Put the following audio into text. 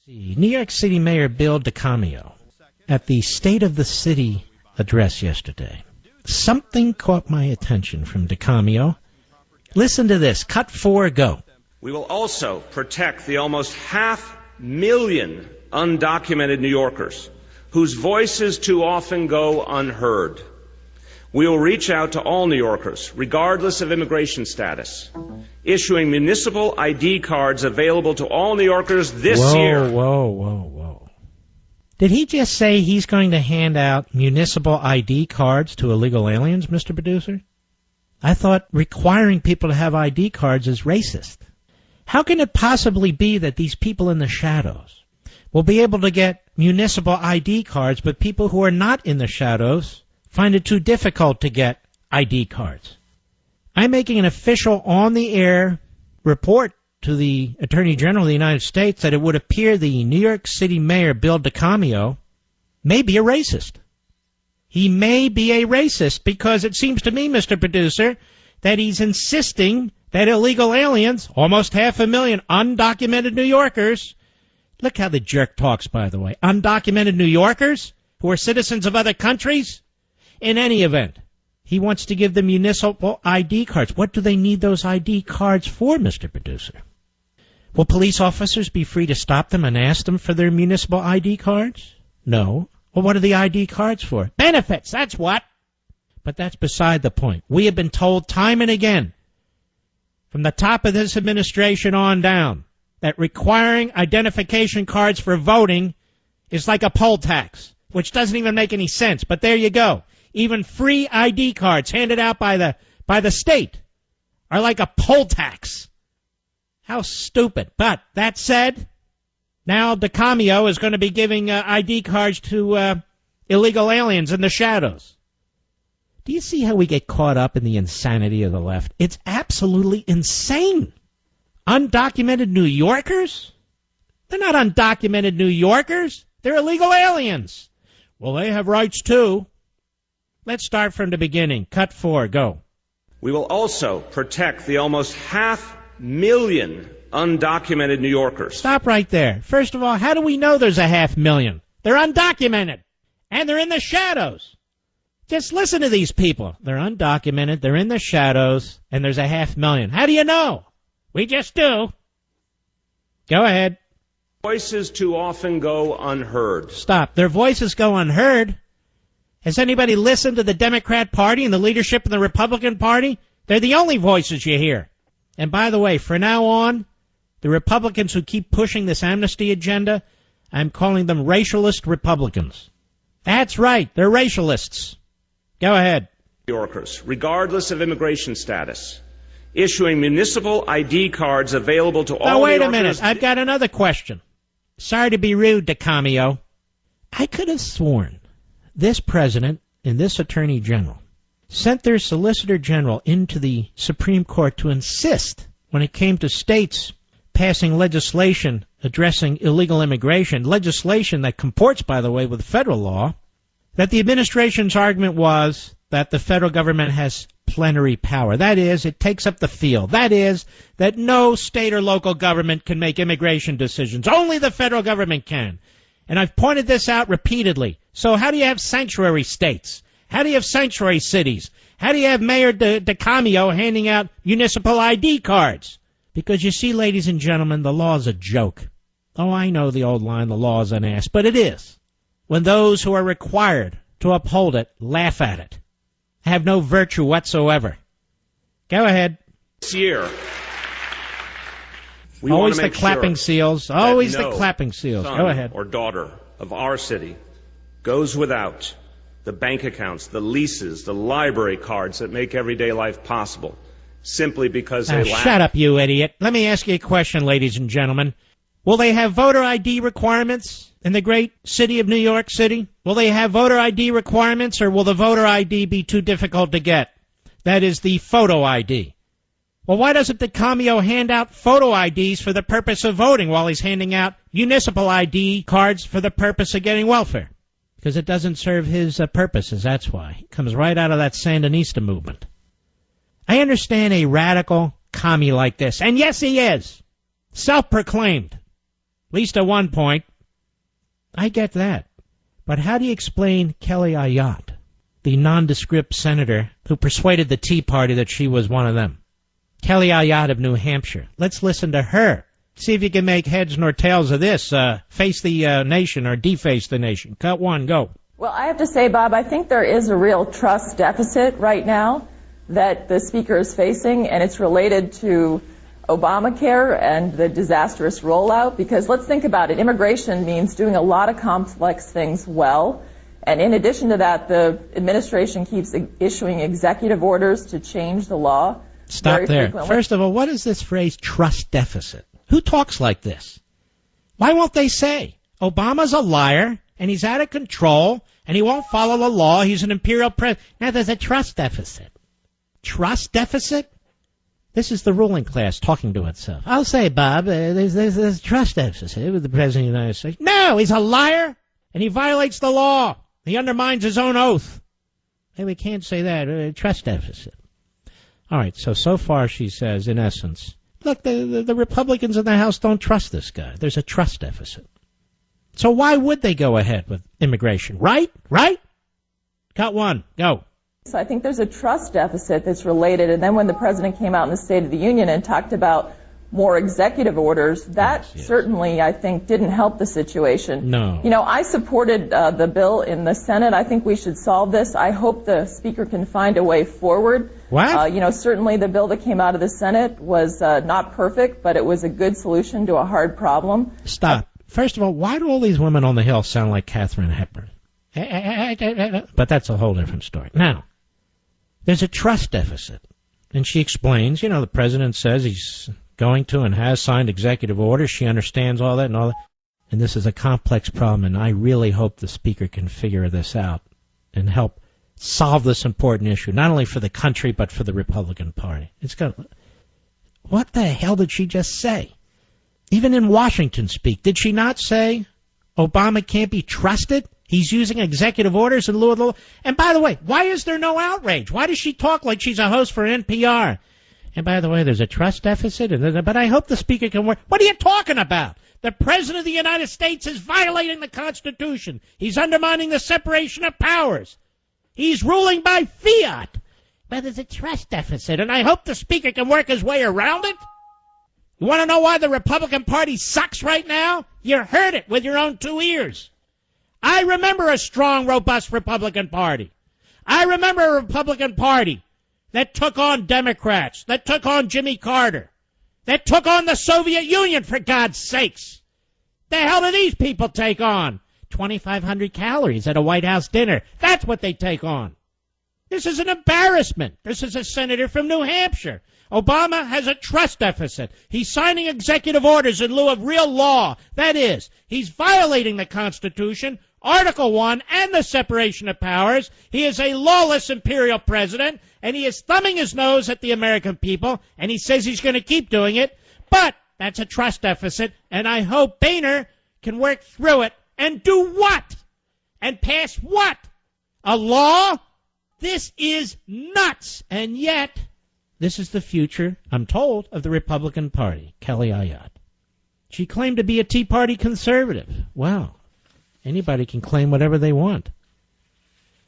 New York City Mayor Bill DeCamio at the State of the City address yesterday. Something caught my attention from DeCamio. Listen to this. Cut 4, go. We will also protect the almost 500,000 undocumented New Yorkers whose voices too often go unheard. We will reach out to all New Yorkers, regardless of immigration status, issuing municipal ID cards available to all New Yorkers this year. Whoa. Did he just say he's going to hand out municipal ID cards to illegal aliens, Mr. Producer? I thought requiring people to have ID cards is racist. How can it possibly be that these people in the shadows will be able to get municipal ID cards, but people who are not in the shadows find it too difficult to get ID cards? I'm making an official on-the-air report to the Attorney General of the United States that it would appear the New York City Mayor, Bill DeCamio, may be a racist. He may be a racist because it seems to me, Mr. Producer, that he's insisting that illegal aliens, almost 500,000 undocumented New Yorkers, look how the jerk talks, by the way, undocumented New Yorkers who are citizens of other countries. In any event, he wants to give them municipal ID cards. What do they need those ID cards for, Mr. Producer? Will police officers be free to stop them and ask them for their municipal ID cards? No. Well, what are the ID cards for? Benefits, that's what. But that's beside the point. We have been told time and again, from the top of this administration on down, that requiring identification cards for voting is like a poll tax, which doesn't even make any sense. But there you go. Even free ID cards handed out by the state are like a poll tax. How stupid. But that said, now DeCamio is going to be giving ID cards to illegal aliens in the shadows. Do you see how we get caught up in the insanity of the left? It's absolutely insane. Undocumented New Yorkers? They're not undocumented New Yorkers. They're illegal aliens. Well, they have rights too. Let's start from the beginning. Cut 4, go. We will also protect the almost 500,000 undocumented New Yorkers. Stop right there. First of all, how do we know there's a 500,000? They're undocumented. And they're in the shadows. Just listen to these people. They're undocumented, they're in the shadows, and there's a 500,000. How do you know? We just do. Go ahead. Voices too often go unheard. Stop. Their voices go unheard? Has anybody listened to the Democrat Party and the leadership of the Republican Party? They're the only voices you hear. And by the way, from now on, the Republicans who keep pushing this amnesty agenda, I'm calling them racialist Republicans. That's right, they're racialists. Go ahead. New Yorkers, regardless of immigration status, issuing municipal ID cards available to all New Yorkers. Now, wait a minute. I've got another question. Sorry to be rude, DeCamio. I could have sworn this president and this attorney general sent their solicitor general into the Supreme Court to insist, when it came to states passing legislation addressing illegal immigration, legislation that comports, by the way, with federal law, that the administration's argument was that the federal government has plenary power. That is, it takes up the field. That is, that no state or local government can make immigration decisions. Only the federal government can. And I've pointed this out repeatedly. So how do you have sanctuary states? How do you have sanctuary cities? How do you have Mayor DeCamio handing out municipal ID cards? Because you see, ladies and gentlemen, the law is a joke. Oh, I know the old line, the law is an ass, but it is. When those who are required to uphold it laugh at it, have no virtue whatsoever. Go ahead. This year, we always want to make the clapping sure seals. Always the clapping seals. Son Go ahead. Or daughter of our city goes without the bank accounts, the leases, the library cards that make everyday life possible, simply because they lack. Shut up, you idiot. Let me ask you a question, ladies and gentlemen. Will they have voter ID requirements in the great city of New York City? Will they have voter ID requirements, or will the voter ID be too difficult to get? That is the photo ID. Well, why doesn't DeCamio hand out photo IDs for the purpose of voting while he's handing out municipal ID cards for the purpose of getting welfare? Because it doesn't serve his purposes, that's why. It comes right out of that Sandinista movement. I understand a radical commie like this, and yes, he is, self-proclaimed. At least at one point. I get that. But how do you explain Kelly Ayotte, the nondescript senator who persuaded the Tea Party that she was one of them? Kelly Ayotte of New Hampshire. Let's listen to her. See if you can make heads nor tails of this. Face the nation or deface the nation. Cut one, go. Well, I have to say, Bob, I think there is a real trust deficit right now that the Speaker is facing, and it's related to Obamacare and the disastrous rollout, because let's think about it. Immigration means doing a lot of complex things well, and in addition to that, the administration keeps issuing executive orders to change the law. Stop there. First of all, what is this phrase, trust deficit? Who talks like this? Why won't they say, Obama's a liar, and he's out of control, and he won't follow the law, he's an imperial president. Now there's a trust deficit. Trust deficit? This is the ruling class talking to itself. I'll say, Bob, there's a trust deficit with the President of the United States. No, he's a liar, and he violates the law. He undermines his own oath. Hey, we can't say that. Trust deficit. All right, so far she says, in essence, look, the Republicans in the House don't trust this guy. There's a trust deficit. So why would they go ahead with immigration? Right? Cut one. Go. So I think there's a trust deficit that's related. And then when the president came out in the State of the Union and talked about more executive orders, that certainly, I think, didn't help the situation. No. You know, I supported the bill in the Senate. I think we should solve this. I hope the Speaker can find a way forward. What? You know, certainly the bill that came out of the Senate was not perfect, but it was a good solution to a hard problem. Stop. First of all, why do all these women on the Hill sound like Katharine Hepburn? But that's a whole different story. Now, there's a trust deficit. And she explains, you know, the president says he's going to and has signed executive orders. She understands all that and all that. And this is a complex problem, and I really hope the Speaker can figure this out and help solve this important issue, not only for the country, but for the Republican Party. What the hell did she just say? Even in Washington speak, did she not say Obama can't be trusted? He's using executive orders in lieu of the law. And by the way, why is there no outrage? Why does she talk like she's a host for NPR? And by the way, there's a trust deficit, but I hope the Speaker can work. What are you talking about? The President of the United States is violating the Constitution. He's undermining the separation of powers. He's ruling by fiat. But there's a trust deficit, and I hope the Speaker can work his way around it. You want to know why the Republican Party sucks right now? You heard it with your own 2 ears. I remember a strong, robust Republican Party. I remember a Republican Party that took on Democrats, that took on Jimmy Carter, that took on the Soviet Union, for God's sakes. The hell do these people take on? 2,500 calories at a White House dinner. That's what they take on. This is an embarrassment. This is a senator from New Hampshire. Obama has a trust deficit. He's signing executive orders in lieu of real law. That is, he's violating the Constitution, Article 1, and the separation of powers. He is a lawless imperial president, and he is thumbing his nose at the American people, and he says he's going to keep doing it. But that's a trust deficit, and I hope Boehner can work through it and do what? And pass what? A law? This is nuts. And yet, this is the future, I'm told, of the Republican Party, Kelly Ayotte. She claimed to be a Tea Party conservative. Wow. Anybody can claim whatever they want.